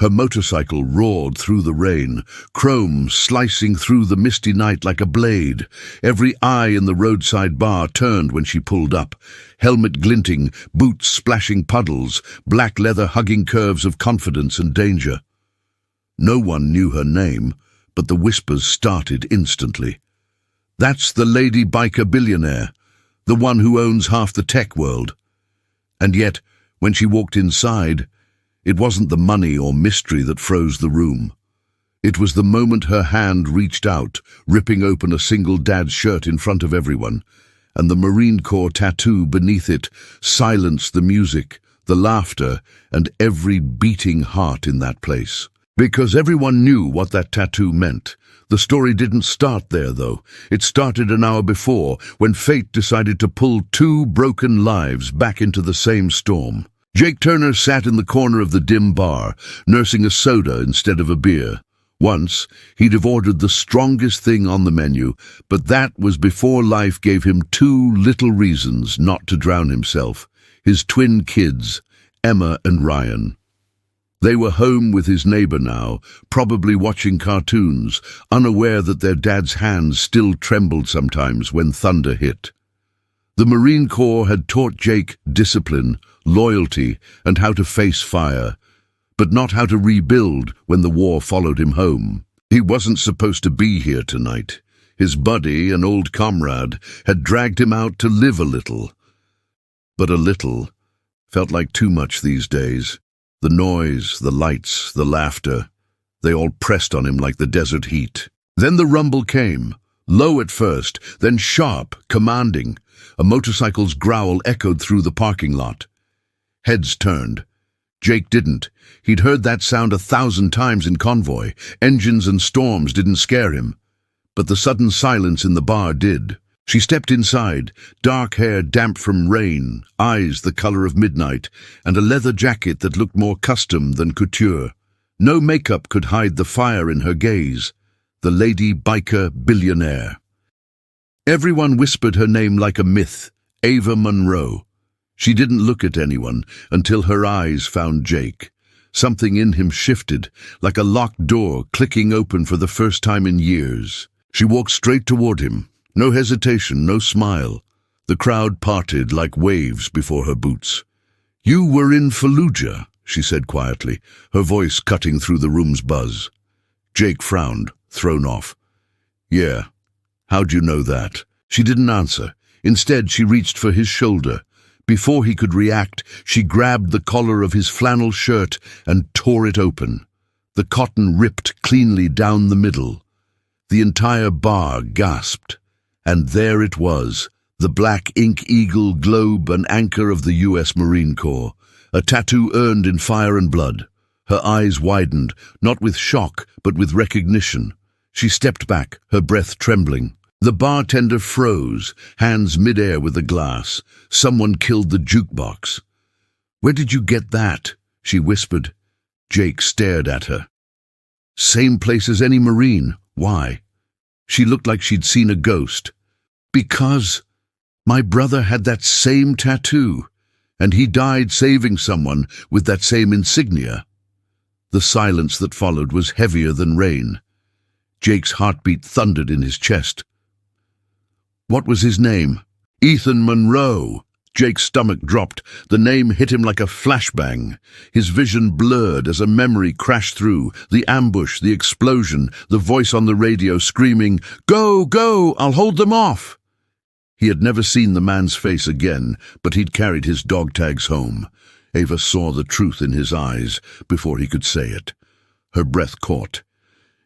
Her motorcycle roared through the rain, chrome slicing through the misty night like a blade. Every eye in the roadside bar turned when she pulled up, helmet glinting, boots splashing puddles, black leather hugging curves of confidence and danger. No one knew her name, but the whispers started instantly. That's the lady biker billionaire, the one who owns half the tech world. And yet, when she walked inside, it wasn't the money or mystery that froze the room. It was the moment her hand reached out, ripping open a single dad's shirt in front of everyone, and the Marine Corps tattoo beneath it silenced the music, the laughter, and every beating heart in that place. Because everyone knew what that tattoo meant. The story didn't start there, though. It started an hour before, when fate decided to pull two broken lives back into the same storm. Jake Turner sat in the corner of the dim bar, nursing a soda instead of a beer. Once, he'd have ordered the strongest thing on the menu, but that was before life gave him two little reasons not to drown himself. His twin kids, Emma and Ryan. They were home with his neighbor now, probably watching cartoons, unaware that their dad's hands still trembled sometimes when thunder hit. The Marine Corps had taught Jake discipline, loyalty, and how to face fire, but not how to rebuild when the war followed him home. He wasn't supposed to be here tonight. His buddy, an old comrade, had dragged him out to live a little. But a little felt like too much these days. The noise, the lights, the laughter, they all pressed on him like the desert heat. Then the rumble came, low at first, then sharp, commanding. A motorcycle's growl echoed through the parking lot. Heads turned. Jake didn't. He'd heard that sound 1,000 times in convoy. Engines and storms didn't scare him. But the sudden silence in the bar did. She stepped inside, dark hair damp from rain, eyes the color of midnight, and a leather jacket that looked more custom than couture. No makeup could hide the fire in her gaze. The lady biker billionaire. Everyone whispered her name like a myth, Ava Monroe. She didn't look at anyone until her eyes found Jake. Something in him shifted, like a locked door clicking open for the first time in years. She walked straight toward him. No hesitation, no smile. The crowd parted like waves before her boots. "You were in Fallujah," she said quietly, her voice cutting through the room's buzz. Jake frowned, thrown off. "Yeah. How'd you know that?" She didn't answer. Instead, she reached for his shoulder. Before he could react, she grabbed the collar of his flannel shirt and tore it open. The cotton ripped cleanly down the middle. The entire bar gasped. And there it was, the black ink eagle globe and anchor of the U.S. Marine Corps, a tattoo earned in fire and blood. Her eyes widened, not with shock, but with recognition. She stepped back, her breath trembling. The bartender froze, hands midair with a glass. Someone killed the jukebox. "Where did you get that?" she whispered. Jake stared at her. "Same place as any Marine. Why?" She looked like she'd seen a ghost. "Because my brother had that same tattoo, and he died saving someone with that same insignia." The silence that followed was heavier than rain. Jake's heartbeat thundered in his chest. "What was his name?" "Ethan Monroe." Jake's stomach dropped. The name hit him like a flashbang. His vision blurred as a memory crashed through. The ambush, the explosion, the voice on the radio screaming, "Go, go, I'll hold them off." He had never seen the man's face again, but he'd carried his dog tags home. Ava saw the truth in his eyes before he could say it. Her breath caught.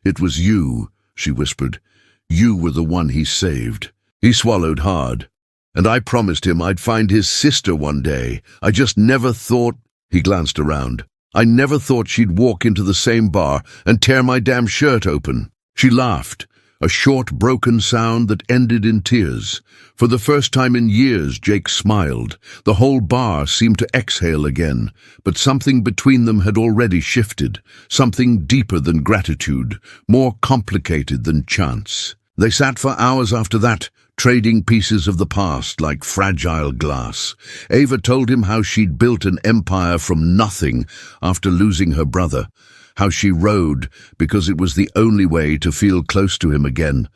"It was you," she whispered. "You were the one he saved." He swallowed hard. "And I promised him I'd find his sister one day. I just never thought—" He glanced around. "I never thought she'd walk into the same bar and tear my damn shirt open." She laughed, a short, broken sound that ended in tears. For the first time in years, Jake smiled. The whole bar seemed to exhale again, but something between them had already shifted, something deeper than gratitude, more complicated than chance. They sat for hours after that, trading pieces of the past like fragile glass. Ava told him how she'd built an empire from nothing after losing her brother, how she rode, because it was the only way to feel close to him again.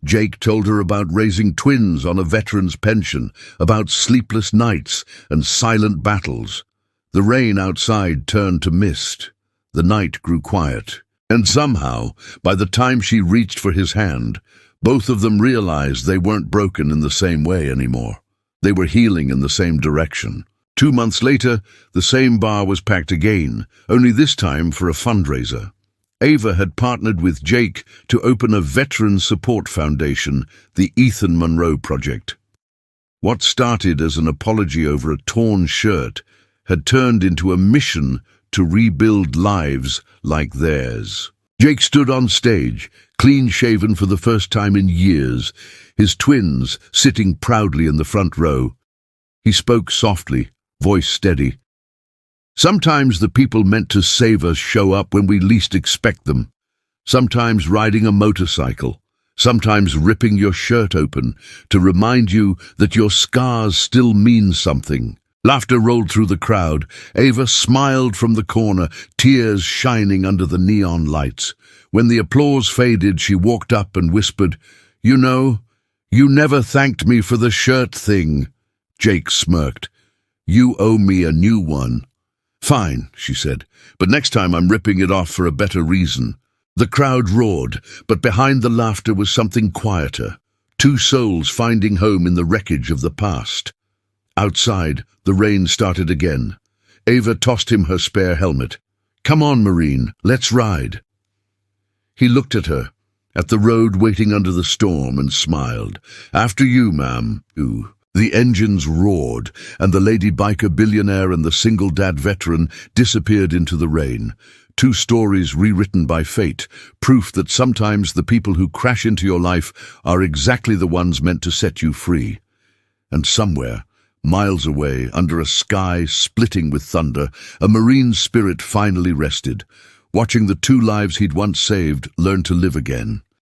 Jake told her about raising twins on a veteran's pension, about sleepless nights and silent battles. The rain outside turned to mist. The night grew quiet. And somehow, by the time she reached for his hand, both of them realized they weren't broken in the same way anymore. They were healing in the same direction. 2 months later, the same bar was packed again, only this time for a fundraiser. Ava had partnered with Jake to open a veteran support foundation, the Ethan Monroe Project. What started as an apology over a torn shirt had turned into a mission to rebuild lives like theirs. Jake stood on stage, clean-shaven for the first time in years, his twins sitting proudly in the front row. He spoke softly, voice steady. Sometimes the people meant to save us show up when we least expect them. Sometimes riding a motorcycle, sometimes ripping your shirt open to remind you that your scars still mean something. Laughter rolled through the crowd. Ava smiled from the corner, tears shining under the neon lights. When the applause faded, she walked up and whispered, "You know, you never thanked me for the shirt thing." Jake smirked. "You owe me a new one." "Fine," she said, "but next time I'm ripping it off for a better reason." The crowd roared, but behind the laughter was something quieter. 2 souls finding home in the wreckage of the past. Outside, the rain started again. Ava tossed him her spare helmet. "Come on, Marine, let's ride." He looked at her, at the road waiting under the storm, and smiled. "After you, ma'am." Ooh. The engines roared, and the lady biker billionaire and the single dad veteran disappeared into the rain. 2 stories rewritten by fate, proof that sometimes the people who crash into your life are exactly the ones meant to set you free. And somewhere, miles away, under a sky splitting with thunder, a marine spirit finally rested, watching the 2 lives he'd once saved learn to live again.